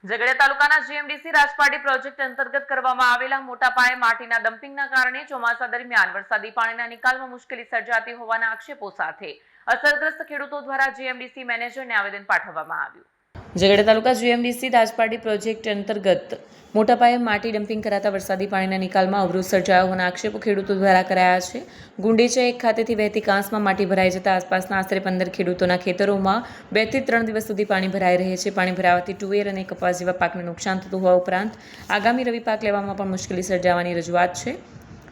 ઝઘડિયા તાલુકાના GMDC રાજપાટી project અંતર્ગત કરવામાં આવેલા મોટા પાયે માટીના ડમ્પિંગના કારણે ચોમાસા દરમિયાન વરસાદી પાણીના નિકાલમાં મુશ્કેલી સર્જાતી હોવાના આક્ષેપો સાથે અસરગ્રસ્ત ખેડૂતો દ્વારા જીએમડીસી મેનેજરને આવેદન પાઠવવામાં આવ્યું। ઝઘડિયા તાલુકા જીએમડીસી રાજપાટી પ્રોજેક્ટ અંતર્ગત મોટા પાયે માટી ડમ્પિંગ કરાતા વરસાદી પાણીના નિકાલમાં અવરોધ સર્જાયો હોવાના આક્ષેપો ખેડૂતો દ્વારા કરાયા છે। ગુંડેચા એક ખાતેથી વહેતી કાંસમાં માટી ભરાઈ જતા આસપાસના આશરે 15 ખેડૂતોના ખેતરોમાં 2 થી 3 દિવસ સુધી પાણી ભરાઈ રહે છે। પાણી ભરાવાથી તુવેર અને કપાસ જેવા પાકને નુકસાન થતું હોવા ઉપરાંત આગામી રવિ પાક લેવામાં પણ મુશ્કેલી સર્જાવાની રજૂઆત છે।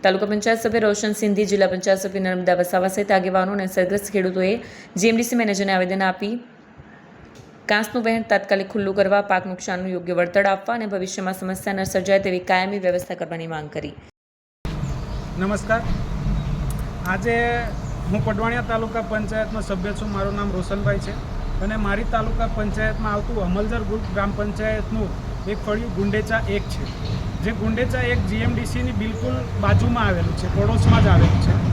તાલુકા પંચાયત સભ્ય રોશન સિંધી, જિલ્લા પંચાયત સભ્ય નર્મદા વસાવા સહિત આગેવાનો અને અસરગ્રસ્ત ખેડૂતોએ જીએમડીસી મેનેજરને આવેદન આપી કાંસનું વહેણ તાત્કાલિક ખુલ્લું કરવા, પાક નુકસાનનું યોગ્ય વળતર આપવા અને ભવિષ્યમાં સમસ્યા ન સર્જાય તેવી કાયમી વ્યવસ્થા કરવાની માંગ કરી। નમસ્કાર, આજે હું પડવાણિયા તાલુકા પંચાયતનો સભ્ય છું। મારું નામ રોશનભાઈ છે અને મારી તાલુકા પંચાયતમાં આવતું અમલજર ગ્રામ પંચાયતનું એક ફળિયું ગુંડેચા 1 છે, જે ગુંડેચા 1 જીએમડીસીની બિલકુલ બાજુમાં આવેલું છે, પડોશમાં જ આવેલું છે।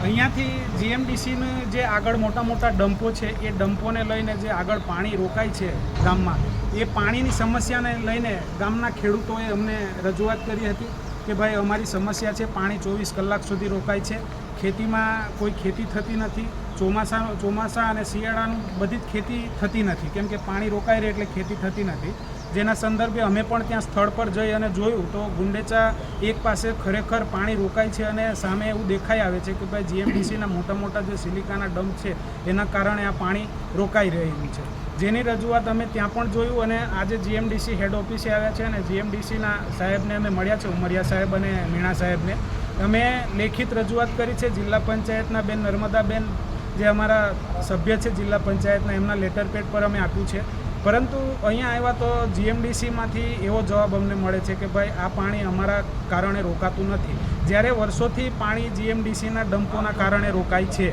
અહીંયાથી જીએમડીસીને જે આગળ મોટા મોટા ડમ્પો છે, એ ડમ્પોને લઈને જે આગળ પાણી રોકાય છે ગામમાં, એ પાણીની સમસ્યાને લઈને ગામના ખેડૂતોએ અમને રજૂઆત કરી હતી કે ભાઈ અમારી સમસ્યા છે, પાણી 24 કલાક સુધી રોકાય છે, ખેતીમાં કોઈ ખેતી થતી નથી, ચોમાસા અને શિયાળાનું બધી જ ખેતી થતી નથી, કેમ કે પાણી રોકાઈ રહે એટલે ખેતી થતી નથી। જેના સંદર્ભે અમે પણ ત્યાં સ્થળ પર જઈ અને જોયું તો ગુંડેચા 1 પાસે ખરેખર પાણી રોકાય છે અને સામે એવું દેખાઈ આવે છે કે ભાઈ જીએમડીસીના મોટા મોટા જે સિલિકાના ડમ્પ છે એના કારણે આ પાણી રોકાઈ રહ્યું છે, જેની રજૂઆત અમે ત્યાં પણ જોયું અને આજે જીએમડીસી હેડ ઓફિસે આવ્યા છે અને જીએમડીસીના સાહેબને અમે મળ્યા છે, ઉમરિયા સાહેબ અને મીણા સાહેબને અમે લેખિત રજૂઆત કરી છે। જિલ્લા પંચાયતના બેન નર્મદાબેન જે અમારા સભ્ય છે જિલ્લા પંચાયતના, એમના લેટર પેડ પર અમે આપ્યું છે, પરંતુ અહીંયા આવ્યા તો જીએમડીસીમાંથી એવો જવાબ અમને મળે છે કે ભાઈ આ પાણી અમારા કારણે રોકાતું નથી, જ્યારે વર્ષોથી પાણી જીએમડીસીના ડમ્પોના કારણે રોકાય છે।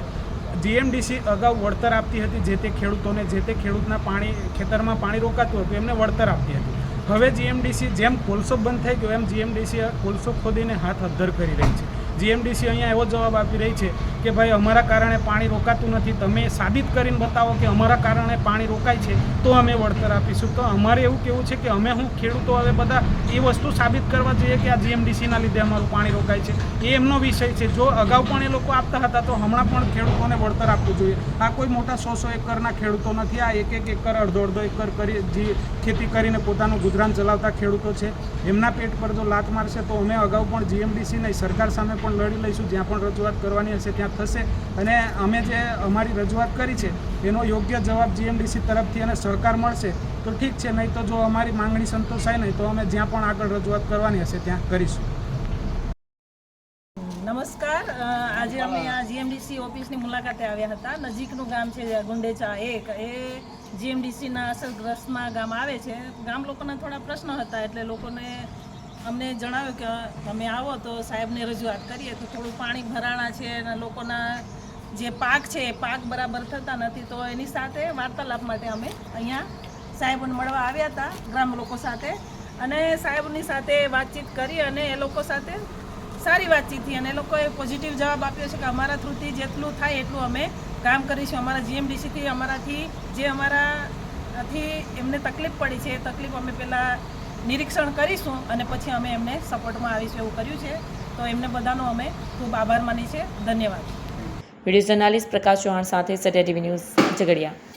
જીએમડીસી અગાઉ વળતર આપતી હતી જે તે ખેડૂતોને, જે તે ખેડૂતના ખેતરમાં પાણી રોકાતું હતું એમને વળતર આપતી હતી। હવે જીએમડીસી જેમ કોલસો બંધ થઈ ગયો એમ જીએમડીસી કોલસો ખોદીને હાથ અદ્ધર કરી રહી છે। જીએમડીસી અહીંયા એવો જવાબ આપી રહી છે કે ભાઈ અમારા કારણે પાણી રોકાતું નથી, તમે સાબિત કરીને બતાવો કે અમારા કારણે પાણી રોકાય છે તો અમે વળતર આપીશું। તો અમારે એવું કહેવું છે કે અમે ખેડૂતો હવે બધા એ વસ્તુ સાબિત કરવા જોઈએ કે આ જીએમડીસીના લીધે અમારું પાણી રોકાય છે, એ એમનો વિષય છે। જો અગાઉ પણ એ લોકો આપતા હતા તો હમણાં પણ ખેડૂતોને વળતર આપવું જોઈએ। આ કોઈ મોટા 100 એકરના ખેડૂતો નથી, આ 1 એકર, અડધો એકર કરી જે ખેતી કરીને પોતાનું ગુજરાન ચલાવતા ખેડૂતો છે, એમના પેટ પર જો લાત મારશે તો અમે અગાઉ પણ જીએમડીસી નહીં, સરકાર સામે પણ લડી લઈશું, જ્યાં પણ રજૂઆત કરવાની હશે ત્યાં થશે અને અમે જે અમારી રજૂઆત કરી છે એનો યોગ્ય જવાબ જીએમડીસી તરફથી અને સરકાર મળશે તો ઠીક છે, નહીં તો જો અમારી માંગણી સંતોષાય નહીં તો અમે જ્યાં પણ આગળ રજૂઆત કરવાની હશે ત્યાં કરીશું। નમસ્કાર, આજે અમે આ જીએમડીસી ઓફિસની મુલાકાતે આવ્યા હતા। નજીકનું ગામ છે ગુંડેચા 1, એ જીએમડીસીના અસરગ્રસ્તમાં ગામ આવે છે। ગામ લોકોના થોડા પ્રશ્નો હતા એટલે લોકોને અમને જણાવ્યું કે તમે આવો તો સાહેબને રજૂઆત કરીએ તો થોડું પાણી ભરાણા છે અને લોકોના જે પાક છે એ પાક બરાબર થતા નથી, તો એની સાથે વાર્તાલાપ માટે અમે અહીંયા સાહેબને મળવા આવ્યા હતા ગ્રામ લોકો સાથે, અને સાહેબની સાથે વાતચીત કરી અને એ લોકો સાથે સારી વાતચીત થઈ અને એ લોકોએ પોઝિટિવ જવાબ આપ્યો છે કે અમારા થ્રુથી જેટલું થાય એટલું અમે કામ કરીશું। અમારા જીએમડીસીથી અમારાથી જે અમારાથી એમને તકલીફ પડી છે એ તકલીફ અમે પહેલાં નિરીક્ષણ કરીશું અને પછી અમે એમને સપોર્ટમાં આવીશું એવું કર્યું છે। તો એમને બધાનો અમે ખૂબ આભાર માની છે। ધન્યવાદ। વિડીયો જર્નાલિસ્ટ પ્રકાશ ચૌહાણ સાથે સત્યા ટીવી ન્યૂઝ, ઝઘડિયા।